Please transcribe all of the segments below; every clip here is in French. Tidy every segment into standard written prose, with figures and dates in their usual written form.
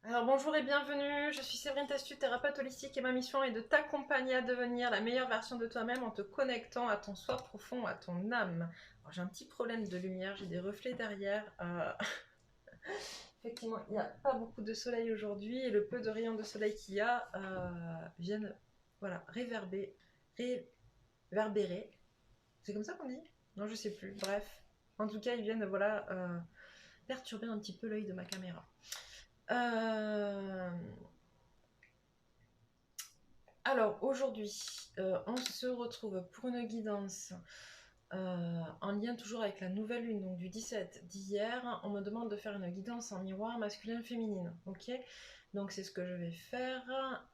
Alors bonjour et bienvenue, je suis Séverine Testu, thérapeute holistique et ma mission est de t'accompagner à devenir la meilleure version de toi-même en te connectant à ton soi profond, à ton âme. Alors, j'ai un petit problème de lumière, j'ai des reflets derrière. Effectivement, il n'y a pas beaucoup de soleil aujourd'hui et le peu de rayons de soleil qu'il y a viennent voilà, réverbérer. C'est comme ça qu'on dit? Non, je sais plus. Bref, en tout cas, ils viennent voilà, perturber un petit peu l'œil de ma caméra. Euh, Alors aujourd'hui, on se retrouve pour une guidance en lien toujours avec la nouvelle lune donc du 17 d'hier. On me demande de faire une guidance en miroir masculin-féminine. Ok, donc c'est ce que je vais faire.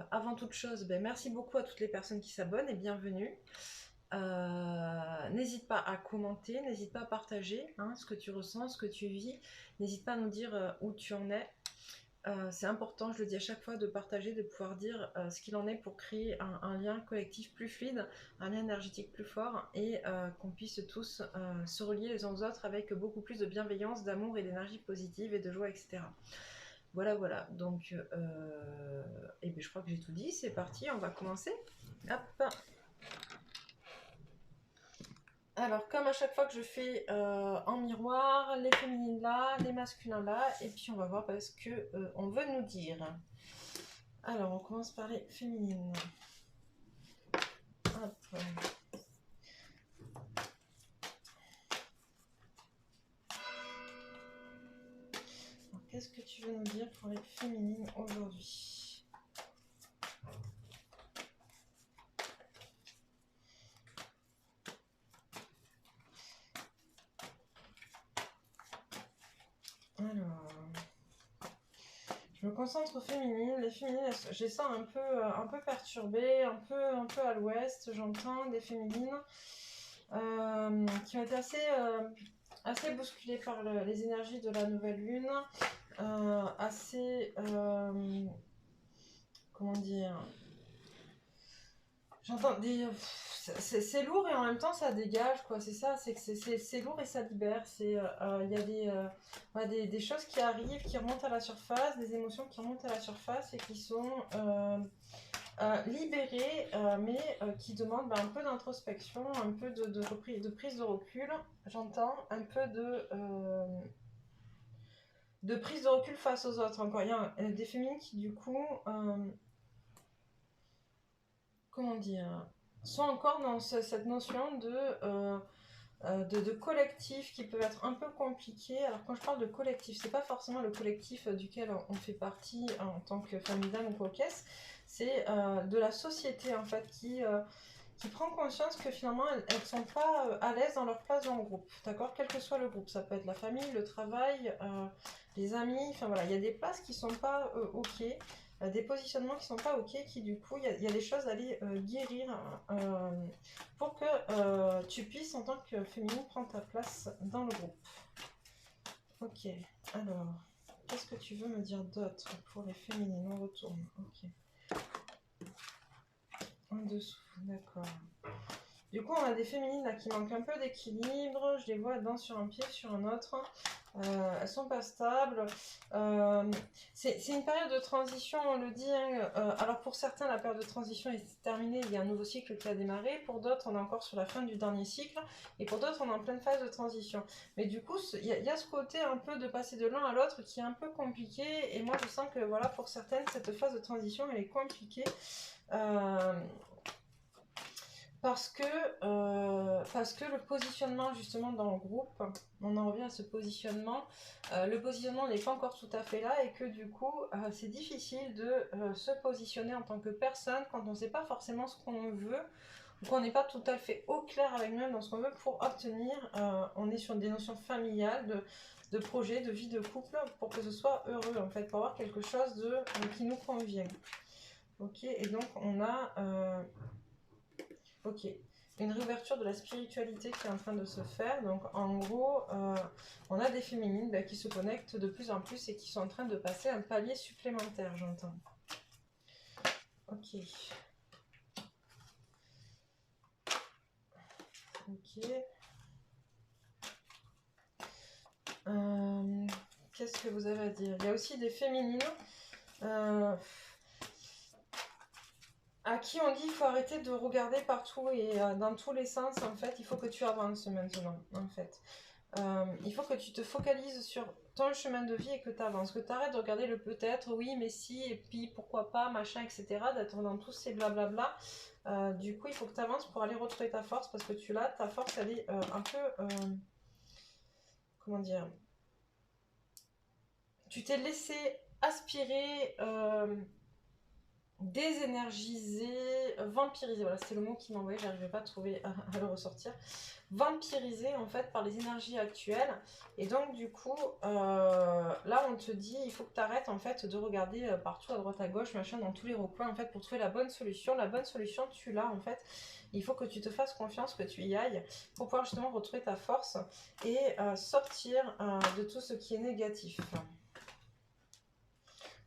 Avant toute chose, merci beaucoup à toutes les personnes qui s'abonnent et bienvenue. N'hésite pas à commenter, n'hésite pas à partager ce que tu ressens, ce que tu vis. N'hésite pas à nous dire où tu en es. C'est important, je le dis à chaque fois, de partager, de pouvoir dire ce qu'il en est pour créer un lien collectif plus fluide, un lien énergétique plus fort et qu'on puisse tous se relier les uns aux autres avec beaucoup plus de bienveillance, d'amour et d'énergie positive et de joie, etc. Voilà, voilà. Donc, et bien, je crois que j'ai tout dit. C'est parti, on va commencer. Hop. Alors, comme à chaque fois que je fais en miroir, les féminines là, les masculins là, et puis on va voir parce que on veut nous dire. Alors, on commence par les féminines. Hop. Qu'est-ce que tu veux nous dire pour les féminines aujourd'hui? Alors, je me concentre aux féminines. Les féminines, je les sens un peu perturbées, un peu à l'ouest. J'entends des féminines qui ont été assez bousculées par les énergies de la nouvelle lune. Comment dire, j'entends des. C'est lourd et en même temps ça dégage, quoi. C'est ça, c'est que c'est lourd et ça libère. Il y a des choses qui arrivent, qui remontent à la surface, des émotions qui remontent à la surface et qui sont libérées, mais qui demandent un peu d'introspection, un peu de prise de recul. J'entends un peu de prise de recul face aux autres. Encore, il y a des féminines qui, du coup, comment dire, sont encore dans cette notion de collectif qui peut être un peu compliqué. Alors, quand je parle de collectif, c'est pas forcément le collectif duquel on fait partie en tant que famille d'âme ou coquesse, c'est de la société en fait qui prend conscience que finalement elles sont pas à l'aise dans leur place dans le groupe, d'accord, quel que soit le groupe, ça peut être la famille, le travail, les amis, enfin voilà, il y a des places qui sont pas ok, des positionnements qui sont pas ok, qui du coup il y a des choses à aller guérir pour que tu puisses en tant que féminine prendre ta place dans le groupe. Ok, alors qu'est-ce que tu veux me dire d'autre pour les féminines? On retourne, ok, en dessous, d'accord. Du coup, on a des féminines là qui manquent un peu d'équilibre. Je les vois dans sur un pied, sur un autre. Elles sont pas stables. C'est une période de transition, on le dit. Alors pour certains, la période de transition est terminée. Il y a un nouveau cycle qui a démarré. Pour d'autres, on est encore sur la fin du dernier cycle. Et pour d'autres, on est en pleine phase de transition. Mais du coup, il y a ce côté un peu de passer de l'un à l'autre qui est un peu compliqué. Et moi, je sens que voilà, pour certaines, cette phase de transition, elle est compliquée. Parce que le positionnement justement dans le groupe, on en revient à ce positionnement, le positionnement n'est pas encore tout à fait là et que du coup c'est difficile de se positionner en tant que personne quand on ne sait pas forcément ce qu'on veut ou qu'on n'est pas tout à fait au clair avec nous-mêmes dans ce qu'on veut pour obtenir, on est sur des notions familiales, de projet, de vie de couple pour que ce soit heureux en fait, pour avoir quelque chose qui nous convient. Ok, et donc on a... Ok. Une réouverture de la spiritualité qui est en train de se faire. Donc en gros, on a des féminines qui se connectent de plus en plus et qui sont en train de passer un palier supplémentaire, j'entends. Ok. Ok. Qu'est-ce que vous avez à dire? Il y a aussi des féminines à qui on dit qu'il faut arrêter de regarder partout et dans tous les sens. En fait, il faut que tu avances maintenant. En fait, il faut que tu te focalises sur ton chemin de vie et que tu avances. Que tu arrêtes de regarder le peut-être, oui, mais si, et puis pourquoi pas, machin, etc. D'être dans tous ces blablabla. Du coup, il faut que tu avances pour aller retrouver ta force parce que tu l'as. Ta force, elle est un peu. Comment dire? Tu t'es laissé aspirer, désénergiser, vampiriser. Voilà, c'est le mot qui m'envoyait, j'arrivais pas à trouver à le ressortir. Vampirisé en fait par les énergies actuelles. Et donc du coup, là on te dit, il faut que tu arrêtes en fait de regarder partout à droite à gauche, machin, dans tous les recoins en fait pour trouver la bonne solution. La bonne solution, tu l'as en fait. Il faut que tu te fasses confiance, que tu y ailles pour pouvoir justement retrouver ta force et sortir de tout ce qui est négatif.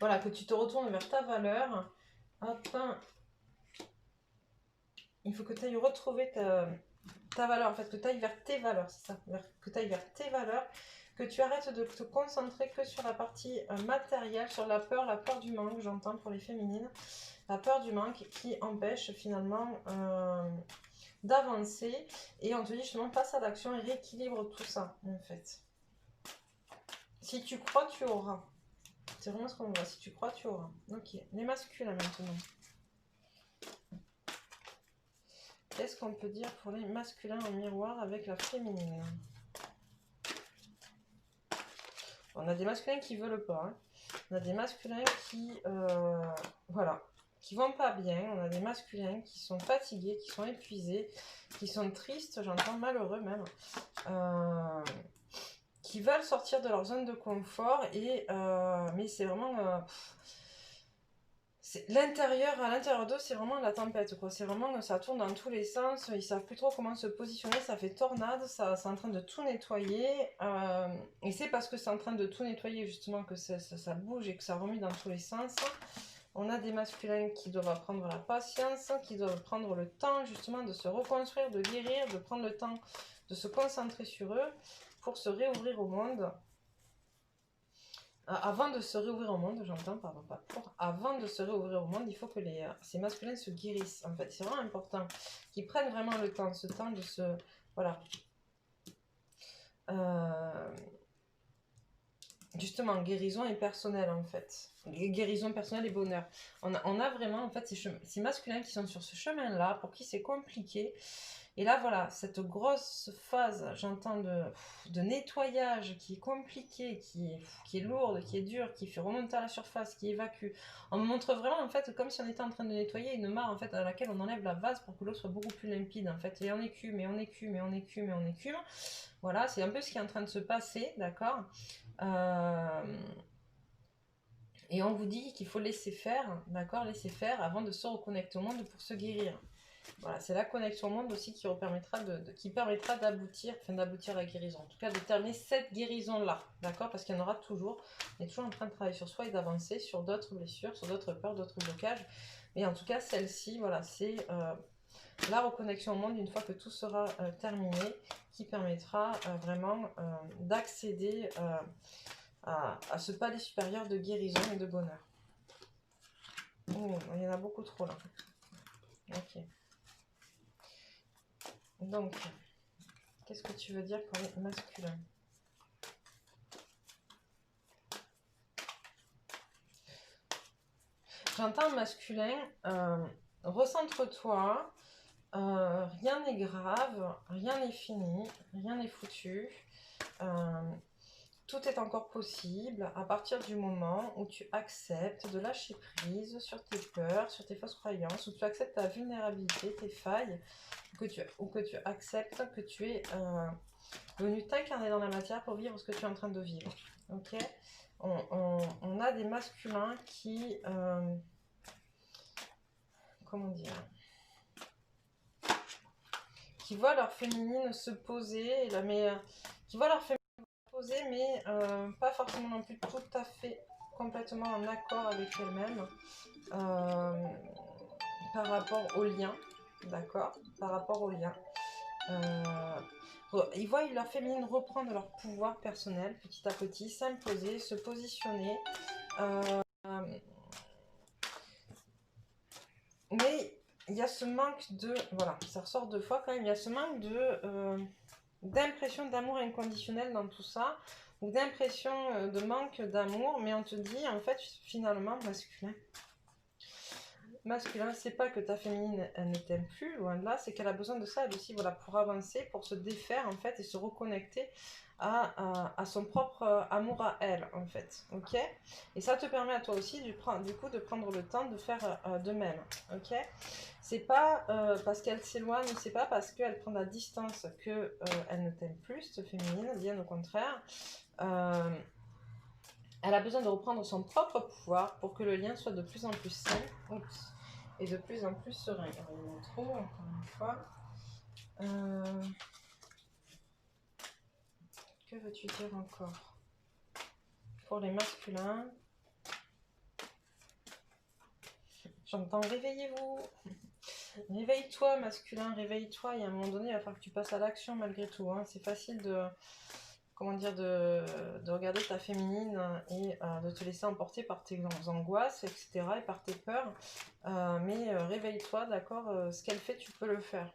Voilà, que tu te retournes vers ta valeur. Hop. Il faut que tu ailles retrouver ta valeur, en fait, que tu ailles vers tes valeurs, c'est ça, que tu ailles vers tes valeurs, que tu arrêtes de te concentrer que sur la partie matérielle, sur la peur du manque, j'entends pour les féminines, la peur du manque qui empêche finalement d'avancer. Et on te dit justement, passe à l'action et rééquilibre tout ça, en fait. Si tu crois, tu auras. C'est vraiment ce qu'on voit. Si tu crois, tu auras. Ok. Les masculins maintenant. Qu'est-ce qu'on peut dire pour les masculins en miroir avec la féminine? On a des masculins qui veulent pas. Hein. On a des masculins qui, voilà, qui vont pas bien. On a des masculins qui sont fatigués, qui sont épuisés, qui sont tristes, j'entends malheureux même. Qui veulent sortir de leur zone de confort et mais c'est vraiment l'intérieur, à l'intérieur d'eux, c'est vraiment la tempête, quoi. C'est vraiment, ça tourne dans tous les sens, ils savent plus trop comment se positionner, ça fait tornade, ça, c'est en train de tout nettoyer. Et c'est parce que c'est en train de tout nettoyer, justement, que ça bouge et que ça remue dans tous les sens. On a des masculins qui doivent apprendre la patience, qui doivent prendre le temps, justement, de se reconstruire, de guérir, de prendre le temps de se concentrer sur eux pour se réouvrir au monde. Avant de se réouvrir au monde, j'entends, pardon, pas pour. Avant de se réouvrir au monde, il faut que ces masculins se guérissent. En fait, c'est vraiment important qu'ils prennent vraiment le temps, ce temps de se, voilà, justement, guérison et personnelle en fait, guérison personnelle et bonheur. On a vraiment en fait ces masculins qui sont sur ce chemin-là, pour qui c'est compliqué. Et là, voilà, cette grosse phase, j'entends, de nettoyage qui est compliquée, qui est lourde, qui est dure, qui fait remonter à la surface, qui évacue. On me montre vraiment, en fait, comme si on était en train de nettoyer une mare, en fait, à laquelle on enlève la vase pour que l'eau soit beaucoup plus limpide, en fait. Et on écume, et on écume, et on écume, et on écume. Voilà, c'est un peu ce qui est en train de se passer, d'accord Et on vous dit qu'il faut laisser faire, d'accord, laisser faire avant de se reconnecter au monde pour se guérir. Voilà, c'est la connexion au monde aussi qui permettra d'aboutir, enfin d'aboutir à la guérison. En tout cas, de terminer cette guérison-là, d'accord? Parce qu'il y en aura toujours. On est toujours en train de travailler sur soi et d'avancer sur d'autres blessures, sur d'autres peurs, d'autres blocages. Mais en tout cas, celle-ci, voilà, c'est la reconnexion au monde une fois que tout sera terminé, qui permettra vraiment d'accéder à ce palier supérieur de guérison et de bonheur. Oh, il y en a beaucoup trop là. Ok. Donc, qu'est-ce que tu veux dire pour les masculins? J'entends masculin, recentre-toi, rien n'est grave, rien n'est fini, rien n'est foutu. Tout est encore possible à partir du moment où tu acceptes de lâcher prise sur tes peurs, sur tes fausses croyances, où tu acceptes ta vulnérabilité, tes failles, ou que tu acceptes que tu es venu t'incarner dans la matière pour vivre ce que tu es en train de vivre. Ok, on a des masculins qui... comment dire, qui voient leur féminine se poser, qui voient leur féminine poser, mais pas forcément non plus tout à fait complètement en accord avec elles-mêmes par rapport au lien, d'accord, par rapport au lien. Ils voient leur féminine reprendre leur pouvoir personnel petit à petit, s'imposer, se positionner. Mais il y a ce manque de... Voilà, ça ressort deux fois quand même. Il y a ce manque d'impression d'amour inconditionnel dans tout ça. Ou d'impression de manque d'amour. Mais on te dit, en fait, finalement, masculin, c'est pas que ta féminine, elle ne t'aime plus, loin de là, c'est qu'elle a besoin de ça, elle aussi, voilà, pour avancer, pour se défaire, en fait, et se reconnecter à son propre amour à elle, en fait, ok? Et ça te permet à toi aussi, du coup, de prendre le temps de faire de même, ok? C'est pas parce qu'elle s'éloigne, c'est pas parce qu'elle prend la distance que elle ne t'aime plus, cette féminine, bien au contraire. Elle a besoin de reprendre son propre pouvoir pour que le lien soit de plus en plus sain et de plus en plus serein. Alors, il y en a trop, encore une fois. Que veux-tu dire encore? Pour les masculins, j'entends réveillez-vous. Réveille-toi, masculin, réveille-toi. Il y a un moment donné, il va falloir que tu passes à l'action malgré tout. Hein. C'est facile de regarder ta féminine et de te laisser emporter par tes angoisses, etc. et par tes peurs. Mais réveille-toi, d'accord, ce qu'elle fait, tu peux le faire.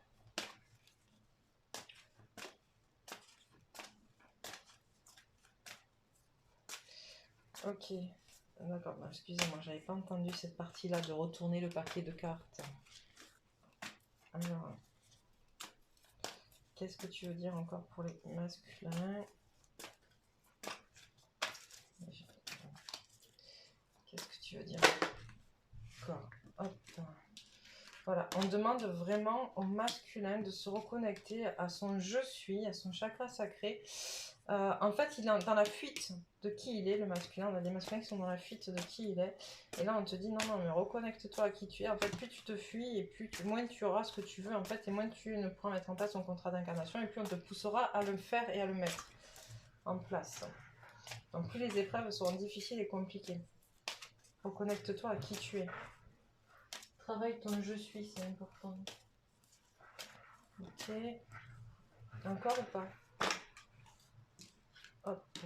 Ok, d'accord, excusez-moi, j'avais pas entendu cette partie-là de retourner le paquet de cartes. Alors, qu'est-ce que tu veux dire encore pour les masculins? Qu'est-ce que tu veux dire encore? Hop. Voilà, on demande vraiment au masculin de se reconnecter à son je suis, à son chakra sacré. En fait, il est dans la fuite de qui il est, le masculin. On a des masculins qui sont dans la fuite de qui il est. Et là, on te dit non, mais reconnecte-toi à qui tu es. En fait, plus tu te fuis et moins tu auras ce que tu veux, en fait, et moins tu ne pourras mettre en place ton contrat d'incarnation, et plus on te poussera à le faire et à le mettre en place. Donc, plus les épreuves seront difficiles et compliquées. Reconnecte-toi à qui tu es. Travaille ton je suis, c'est important. Ok. Encore ou pas? Hop.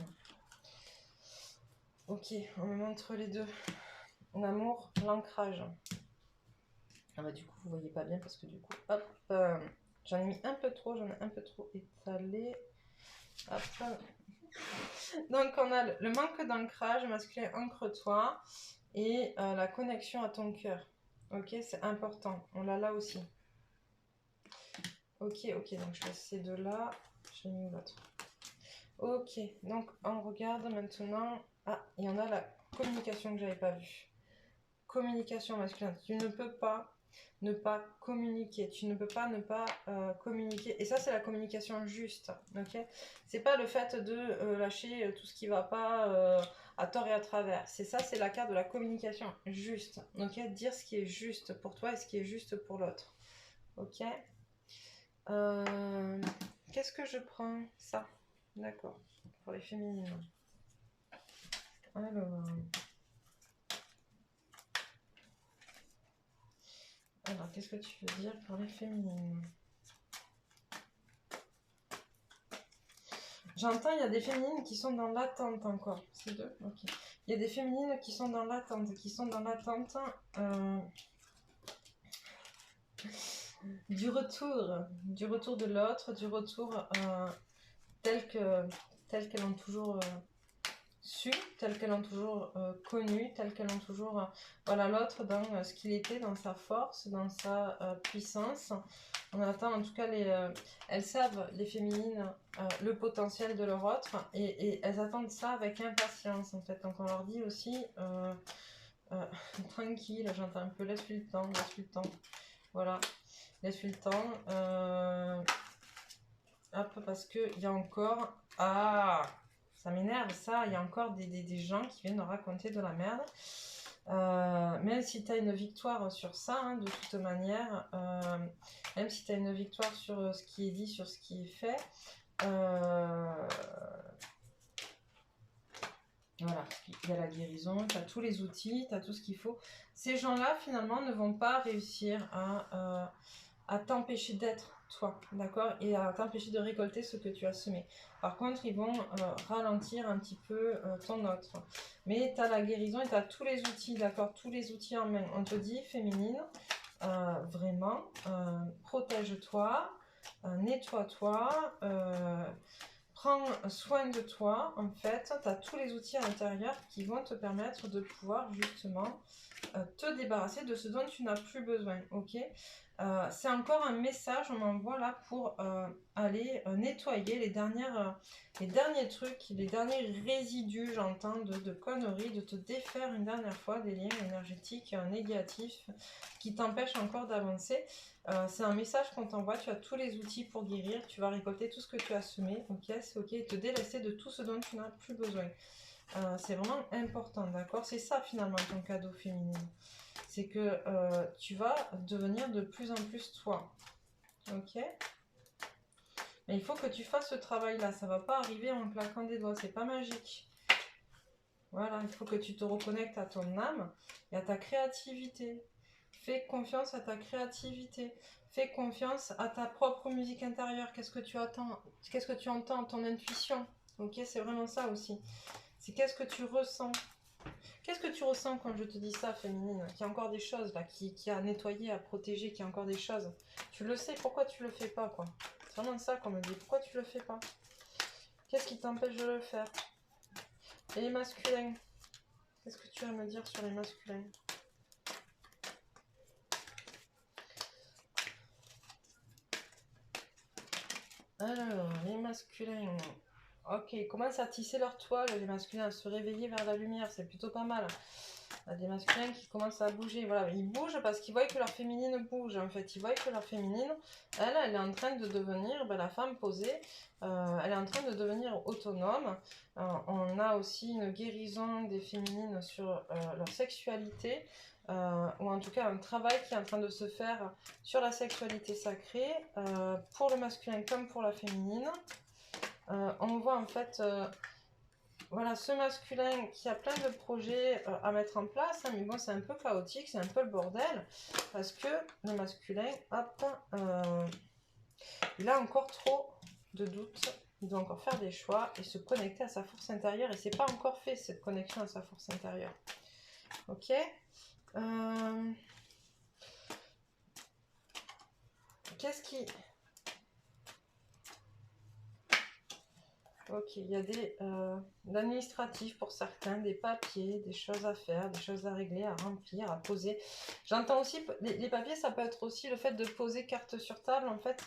Ok, on me montre les deux. L'amour, l'ancrage. Ah bah du coup, vous voyez pas bien parce que du coup, hop. J'en ai mis un peu trop, j'en ai un peu trop étalé. Hop. Donc on a le manque d'ancrage masculin, ancre-toi. Et la connexion à ton cœur. Ok, c'est important. On l'a là aussi. Ok, donc je laisse ces deux-là. Je l'ai mis l'autre. Ok, donc on regarde maintenant. Ah, il y en a la communication que j'avais pas vue. Communication masculine. Tu ne peux pas ne pas communiquer. Tu ne peux pas ne pas communiquer. Et ça, c'est la communication juste. Ok, c'est pas le fait de lâcher tout ce qui va pas à tort et à travers. C'est ça, c'est la carte de la communication juste. Ok, dire ce qui est juste pour toi et ce qui est juste pour l'autre. Ok. Qu'est-ce que je prends? Ça. D'accord. Pour les féminines. Alors, qu'est-ce que tu veux dire pour les féminines? J'entends, il y a des féminines qui sont dans l'attente encore. C'est deux? Ok. Il y a des féminines qui sont dans l'attente, du retour de l'autre, du retour tel qu'elles ont toujours su, tel qu'elles l'ont toujours connu, tel qu'elles ont toujours voilà l'autre dans ce qu'il était, dans sa force, dans sa puissance. On attend en tout cas elles savent, les féminines, le potentiel de leur autre et elles attendent ça avec impatience en fait. Donc on leur dit aussi tranquille, j'entends un peu laisse-lui le temps, voilà, laisse-lui le temps. Hop, parce qu'il y a encore ça m'énerve ça, il y a encore des gens qui viennent raconter de la merde. Même si tu as une victoire sur ça, hein, de toute manière, même si tu as une victoire sur ce qui est dit, sur ce qui est fait, voilà, il y a la guérison, tu as tous les outils, tu as tout ce qu'il faut. Ces gens-là, finalement, ne vont pas réussir à t'empêcher d'être toi, d'accord, et à t'empêcher de récolter ce que tu as semé. Par contre, ils vont ralentir un petit peu ton autre. Mais tu as la guérison et tu as tous les outils, d'accord, tous les outils en main. On te dit, féminine, vraiment, protège-toi, nettoie-toi, prends soin de toi. En fait, tu as tous les outils à l'intérieur qui vont te permettre de pouvoir justement te débarrasser de ce dont tu n'as plus besoin, ok. C'est encore un message, on m'envoie là pour aller nettoyer les derniers trucs, les derniers résidus, j'entends, de conneries, de te défaire une dernière fois des liens énergétiques négatifs qui t'empêchent encore d'avancer. C'est un message qu'on t'envoie, tu as tous les outils pour guérir, tu vas récolter tout ce que tu as semé, ok, c'est ok, et te délaisser de tout ce dont tu n'as plus besoin. C'est vraiment important, d'accord? C'est ça finalement ton cadeau féminin. C'est que tu vas devenir de plus en plus toi. Ok? Mais il faut que tu fasses ce travail-là. Ça ne va pas arriver en claquant des doigts. C'est pas magique. Voilà, il faut que tu te reconnectes à ton âme et à ta créativité. Fais confiance à ta créativité. Fais confiance à ta propre musique intérieure. Qu'est-ce que tu attends? Qu'est-ce que tu entends? Ton intuition. Ok? C'est vraiment ça aussi. C'est qu'est-ce que tu ressens. Qu'est-ce que tu ressens quand je te dis ça, féminine? Qu'il y a encore des choses là, qui a nettoyé, à protéger, qu'il y a encore des choses. Tu le sais, pourquoi tu le fais pas, quoi? C'est vraiment ça qu'on me dit. Pourquoi tu le fais pas? Qu'est-ce qui t'empêche de le faire? Et les masculins? Qu'est-ce que tu vas me dire sur les masculins? Alors, les masculins. Ok, ils commencent à tisser leur toile, les masculins, à se réveiller vers la lumière. C'est plutôt pas mal. Il y a des masculins qui commencent à bouger. Voilà, ils bougent parce qu'ils voient que leur féminine bouge. En fait, ils voient que leur féminine, elle est en train de devenir la femme posée. Elle est en train de devenir autonome. On a aussi une guérison des féminines sur leur sexualité. Ou en tout cas un travail qui est en train de se faire sur la sexualité sacrée pour le masculin comme pour la féminine. On voit en fait voilà, ce masculin qui a plein de projets à mettre en place, hein, mais bon, c'est un peu chaotique, c'est un peu le bordel, parce que le masculin, hop, il a encore trop de doutes, il doit encore faire des choix et se connecter à sa force intérieure, et c'est pas encore fait, cette connexion à sa force intérieure. Ok. Qu'est-ce qui... Ok, il y a des administratifs pour certains, des papiers, des choses à faire, des choses à régler, à remplir, à poser. J'entends aussi, les papiers, ça peut être aussi le fait de poser carte sur table, en fait,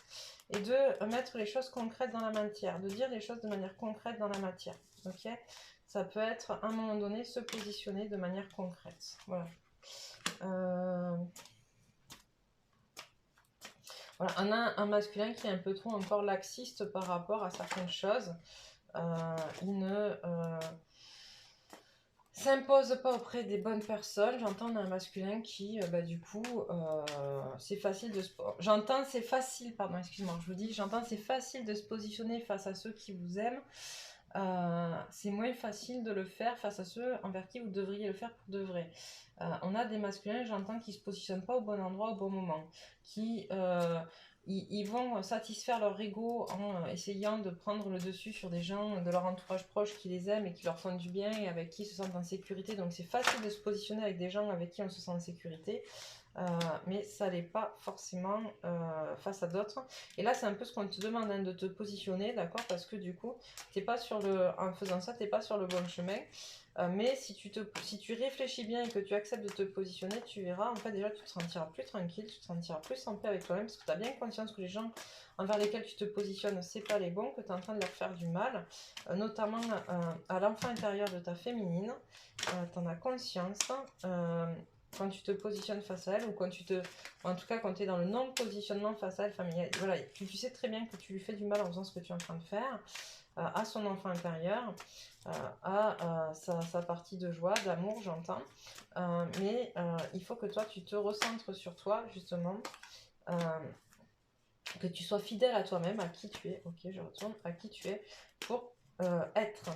et de mettre les choses concrètes dans la matière, de dire les choses de manière concrète dans la matière. Ok, ça peut être, à un moment donné, se positionner de manière concrète. Voilà. Voilà, on a un masculin qui est un peu trop encore laxiste par rapport à certaines choses. Il ne s'impose pas auprès des bonnes personnes. J'entends un masculin qui, du coup, c'est facile de se... J'entends, c'est facile, pardon, excuse-moi, je vous dis, j'entends, c'est facile de se positionner face à ceux qui vous aiment. C'est moins facile de le faire face à ceux envers qui vous devriez le faire pour de vrai. On a des masculins, j'entends, qui ne se positionnent pas au bon endroit au bon moment, qui... ils vont satisfaire leur ego en essayant de prendre le dessus sur des gens de leur entourage proche qui les aiment et qui leur font du bien et avec qui ils se sentent en sécurité. Donc c'est facile de se positionner avec des gens avec qui on se sent en sécurité, mais ça l'est pas forcément face à d'autres. Et là c'est un peu ce qu'on te demande, hein, de te positionner, d'accord, parce que du coup t'es pas sur en faisant ça, t'es pas sur le bon chemin. Mais si tu réfléchis bien et que tu acceptes de te positionner, tu verras, en fait, déjà, tu te sentiras plus tranquille, tu te sentiras plus en paix avec toi-même, parce que tu as bien conscience que les gens envers lesquels tu te positionnes, c'est pas les bons, que tu es en train de leur faire du mal, notamment à l'enfant intérieur de ta féminine. Tu en as conscience. Quand tu te positionnes face à elle, ou quand en tout cas quand tu es dans le non-positionnement face à elle, voilà, tu sais très bien que tu lui fais du mal en faisant ce que tu es en train de faire. À son enfant intérieur, à sa partie de joie, d'amour, j'entends. Mais il faut que toi, tu te recentres sur toi, justement, que tu sois fidèle à toi-même, à qui tu es. Ok, je retourne, à qui tu es, pour être.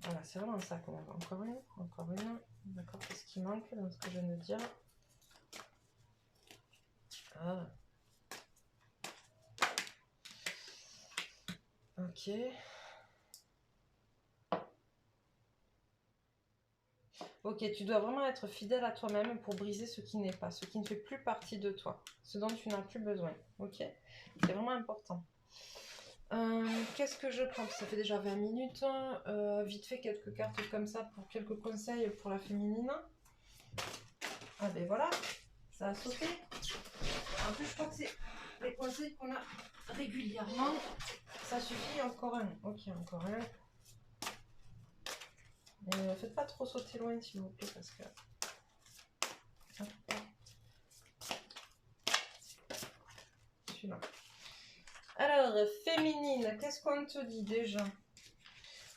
Voilà, c'est vraiment ça qu'on va. Encore une. D'accord, qu'est-ce qui manque dans ce que je viens de dire? Ok. Ok, tu dois vraiment être fidèle à toi-même pour briser ce qui n'est pas, ce qui ne fait plus partie de toi, ce dont tu n'as plus besoin. Ok, c'est vraiment important. Qu'est-ce que je prends? Ça fait déjà 20 minutes. Vite fait, quelques cartes comme ça pour quelques conseils pour la féminine. Ah ben voilà, ça a sauté. En plus, je crois que c'est les conseils qu'on a régulièrement. Ça suffit, encore un. Ok, encore un. Faites pas trop sauter loin, s'il vous plaît, parce que... Celui-là. Alors, féminine, qu'est-ce qu'on te dit déjà?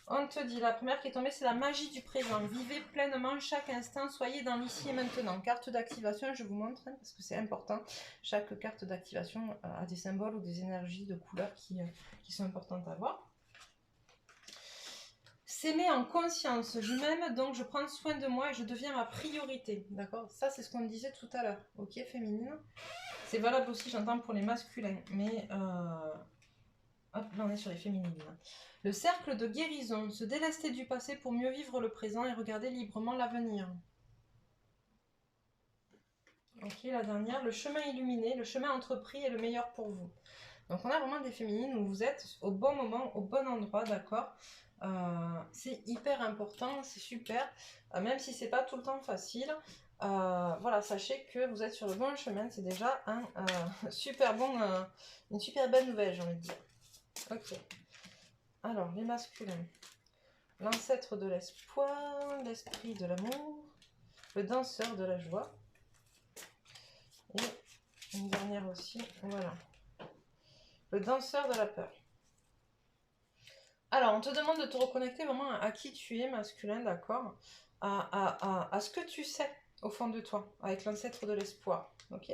On te dit, la première qui est tombée, c'est la magie du présent. Vivez pleinement chaque instant, soyez dans l'ici et maintenant. Carte d'activation, je vous montre, hein, parce que c'est important. Chaque carte d'activation a des symboles ou des énergies de couleurs qui sont importantes à voir. S'aimer en conscience, je m'aime, donc je prends soin de moi et je deviens ma priorité. D'accord? Ça, c'est ce qu'on disait tout à l'heure. Ok, féminine. C'est valable aussi, j'entends, pour les masculins. Mais, hop, là, on est sur les féminines. Le cercle de guérison, se délester du passé pour mieux vivre le présent et regarder librement l'avenir. Ok, la dernière, le chemin illuminé, le chemin entrepris est le meilleur pour vous. Donc on a vraiment des féminines où vous êtes au bon moment, au bon endroit, d'accord. C'est hyper important, c'est super, même si c'est pas tout le temps facile. Voilà, sachez que vous êtes sur le bon chemin, c'est déjà un super bon, une super belle nouvelle, j'ai envie de dire. Ok. Alors, les masculins. L'ancêtre de l'espoir, l'esprit de l'amour, le danseur de la joie. Et une dernière aussi, voilà. Le danseur de la peur. Alors, on te demande de te reconnecter vraiment à qui tu es, masculin, d'accord, à ce que tu sais au fond de toi, avec l'ancêtre de l'espoir, ok.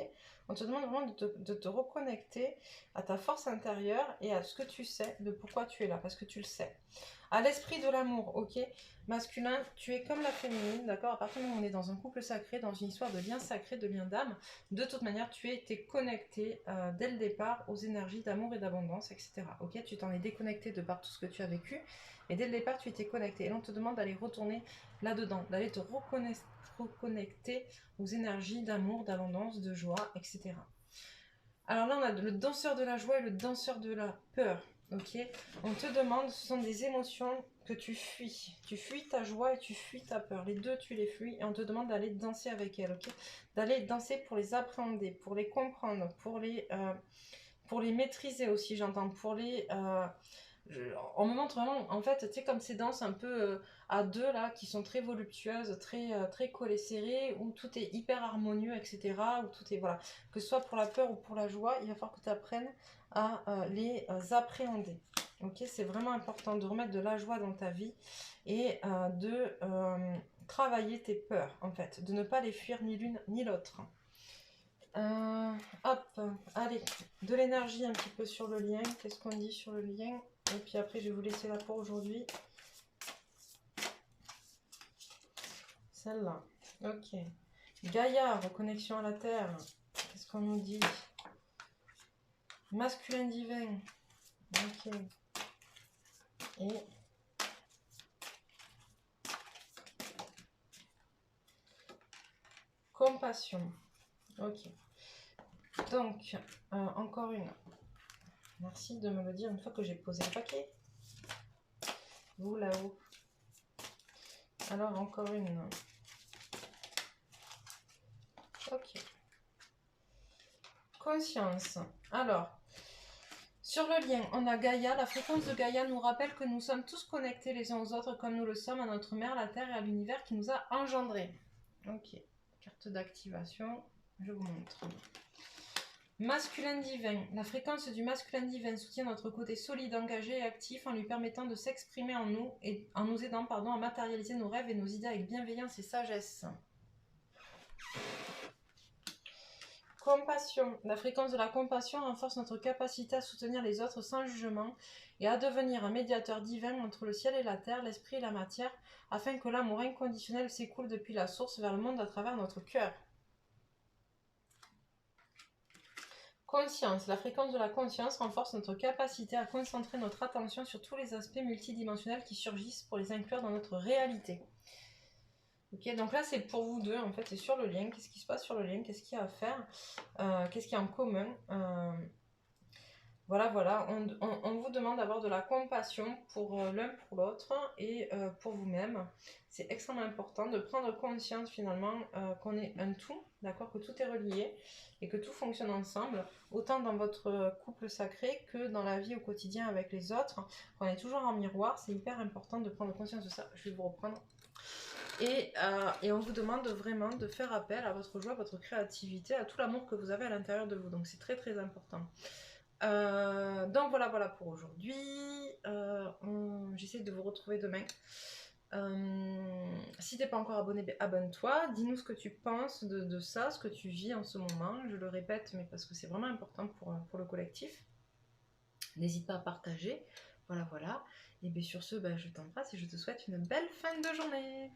On te demande vraiment de te reconnecter à ta force intérieure et à ce que tu sais de pourquoi tu es là, parce que tu le sais. À l'esprit de l'amour, ok. Masculin, tu es comme la féminine, d'accord. À partir du moment où on est dans un couple sacré, dans une histoire de lien sacré, de lien d'âme, de toute manière, tu es connecté dès le départ aux énergies d'amour et d'abondance, etc. Ok, tu t'en es déconnecté de par tout ce que tu as vécu, et dès le départ, tu étais connecté. Et là, on te demande d'aller retourner là-dedans, d'aller te reconnecter aux énergies d'amour, d'abondance, de joie, etc. Alors là, on a le danseur de la joie et le danseur de la peur. Ok, on te demande, ce sont des émotions que tu fuis. Tu fuis ta joie et tu fuis ta peur. Les deux, tu les fuis et on te demande d'aller danser avec elles. Ok, d'aller danser pour les appréhender, pour les comprendre, pour les maîtriser aussi, j'entends. On me montre vraiment, en fait, tu sais, comme ces danses un peu à deux, là, qui sont très voluptueuses, très collées serrées, où tout est hyper harmonieux, etc. Où tout est, voilà, que ce soit pour la peur ou pour la joie, il va falloir que tu apprennes à les appréhender. Ok, c'est vraiment important de remettre de la joie dans ta vie et de travailler tes peurs, en fait, de ne pas les fuir ni l'une ni l'autre. Hop, allez, de l'énergie un petit peu sur le lien. Qu'est-ce qu'on dit sur le lien? Et puis après, je vais vous laisser là pour aujourd'hui. Celle-là. Ok. Gaïa, reconnexion à la terre. Qu'est-ce qu'on nous dit? Masculin divin. Ok. Et compassion. Ok. Donc, encore une. Merci de me le dire une fois que j'ai posé le paquet. Vous là-haut. Alors, encore une. Ok. Conscience. Alors, sur le lien, on a Gaïa. La fréquence de Gaïa nous rappelle que nous sommes tous connectés les uns aux autres comme nous le sommes à notre mère, la Terre et à l'univers qui nous a engendrés. Ok. Carte d'activation. Je vous montre. Masculin divin. La fréquence du masculin divin soutient notre côté solide, engagé et actif en lui permettant de s'exprimer en nous et en nous aidant à matérialiser nos rêves et nos idées avec bienveillance et sagesse. Compassion. La fréquence de la compassion renforce notre capacité à soutenir les autres sans jugement et à devenir un médiateur divin entre le ciel et la terre, l'esprit et la matière, afin que l'amour inconditionnel s'écoule depuis la source vers le monde à travers notre cœur. Conscience. La fréquence de la conscience renforce notre capacité à concentrer notre attention sur tous les aspects multidimensionnels qui surgissent pour les inclure dans notre réalité. Ok, donc là c'est pour vous deux en fait, et sur le lien, qu'est-ce qui se passe sur le lien, qu'est-ce qu'il y a à faire, qu'est-ce qu'il y a en commun. Voilà, on vous demande d'avoir de la compassion pour l'un pour l'autre et pour vous-même. C'est extrêmement important de prendre conscience finalement qu'on est un tout, d'accord, que tout est relié et que tout fonctionne ensemble, autant dans votre couple sacré que dans la vie au quotidien avec les autres, qu'on est toujours en miroir. C'est hyper important de prendre conscience de ça. Je vais vous reprendre. Et on vous demande vraiment de faire appel à votre joie, à votre créativité, à tout l'amour que vous avez à l'intérieur de vous. Donc c'est très très important. Donc voilà pour aujourd'hui. J'essaie de vous retrouver demain. Si t'es pas encore abonné, abonne-toi. Dis-nous ce que tu penses de ça, ce que tu vis en ce moment. Je le répète, mais parce que c'est vraiment important pour le collectif. N'hésite pas à partager. Voilà. Et bien sur ce, je t'embrasse et je te souhaite une belle fin de journée.